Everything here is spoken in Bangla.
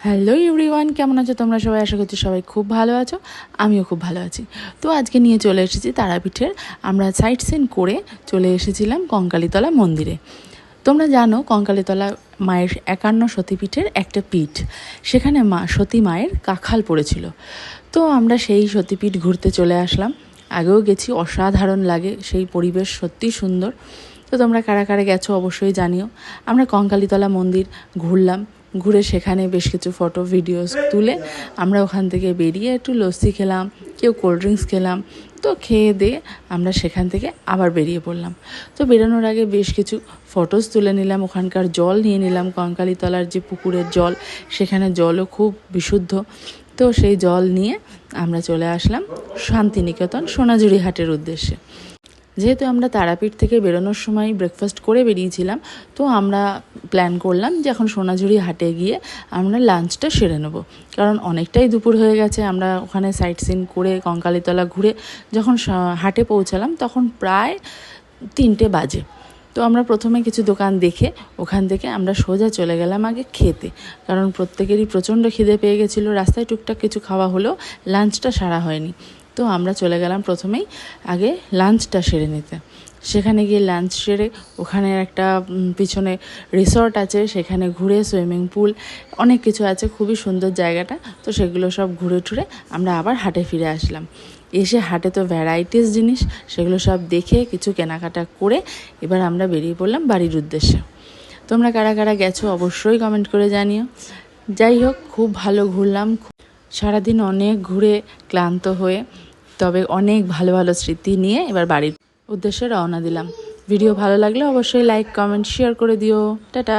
হ্যালো এভরিওয়ান, কেমন আছো তোমরা সবাই? আশা করছি সবাই খুব ভালো আছো, আমিও খুব ভালো আছি। তো আজকে নিয়ে চলে এসেছি তারাপীঠের। আমরা সাইট সিন করে চলে এসেছিলাম কঙ্কালীতলা মন্দিরে। তোমরা জানো কঙ্কালীতলা মায়ের 51 সতীপীঠের একটা পীঠ, সেখানে সতী মায়ের কাখাল পড়েছিল। তো আমরা সেই সতীপীঠ ঘুরতে চলে আসলাম। আগেও গেছি, অসাধারণ লাগে, সেই পরিবেশ সত্যি সুন্দর। তো তোমরা কারা কারা গেছো অবশ্যই জানিও। আমরা কঙ্কালীতলা মন্দির ঘুরলাম, ঘুরে সেখানে বেশ কিছু ফটো ভিডিওস তুলে আমরা ওখান থেকে বেরিয়ে একটু লস্যি খেলাম, কেউ কোল্ড ড্রিঙ্কস খেলাম। তো খেয়ে দিয়ে আমরা সেখান থেকে আবার বেরিয়ে পড়লাম। তো বেরোনোর আগে বেশ কিছু ফটোস তুলে নিলাম, ওখানকার জল নিয়ে নিলাম। কঙ্কালীতলার যে পুকুরের জল, সেখানে জলও খুব বিশুদ্ধ। তো সেই জল নিয়ে আমরা চলে আসলাম শান্তিনিকেতন সোনাঝুরি হাটের উদ্দেশ্যে। যেহেতু আমরা তারাপীঠ থেকে বেরোনোর সময় ব্রেকফাস্ট করে বেরিয়েছিলাম, তো আমরা প্ল্যান করলাম যে এখন সোনাঝুরি হাটে গিয়ে আমরা লাঞ্চটা সেরে নেব, কারণ অনেকটাই দুপুর হয়ে গেছে। আমরা ওখানে সাইট সিন করে কঙ্কালীতলা ঘুরে যখন হাটে পৌঁছালাম তখন প্রায় 3টে বাজে। তো আমরা প্রথমে কিছু দোকান দেখে ওখান থেকে আমরা সোজা চলে গেলাম আগে খেতে, কারণ প্রত্যেকেরই প্রচণ্ড খিদে পেয়ে গেছিলো। রাস্তায় টুকটাক কিছু খাওয়া হলেও লাঞ্চটা সারা হয়নি। তো আমরা চলে গেলাম প্রথমেই আগে লাঞ্চটা সেরে নিতে। সেখানে গিয়ে লাঞ্চ সেরে ওখানে একটা পিছনে রিসর্ট আছে, সেখানে ঘুরে সুইমিং পুল অনেক কিছু আছে, খুবই সুন্দর জায়গাটা। তো সেগুলো সব ঘুরে টুরে আমরা আবার হাটে ফিরে আসলাম। এসে হাটে তো ভ্যারাইটিস জিনিস, সেগুলো সব দেখে কিছু কেনাকাটা করে এবার আমরা বেরিয়ে পড়লাম বাড়ির উদ্দেশ্যে। তোমরা কারা কারা গেছো অবশ্যই কমেন্ট করে জানিও। যাই হোক, খুব ভালো ঘুরলাম, সারাদিন অনেক ঘুরে ক্লান্ত হয়ে, তবে অনেক ভালো ভালো স্মৃতি নিয়ে এবার বাড়ির উদ্দেশ্যে রওনা দিলাম। ভিডিও ভালো লাগলে অবশ্যই লাইক কমেন্ট শেয়ার করে দিও। টাটা।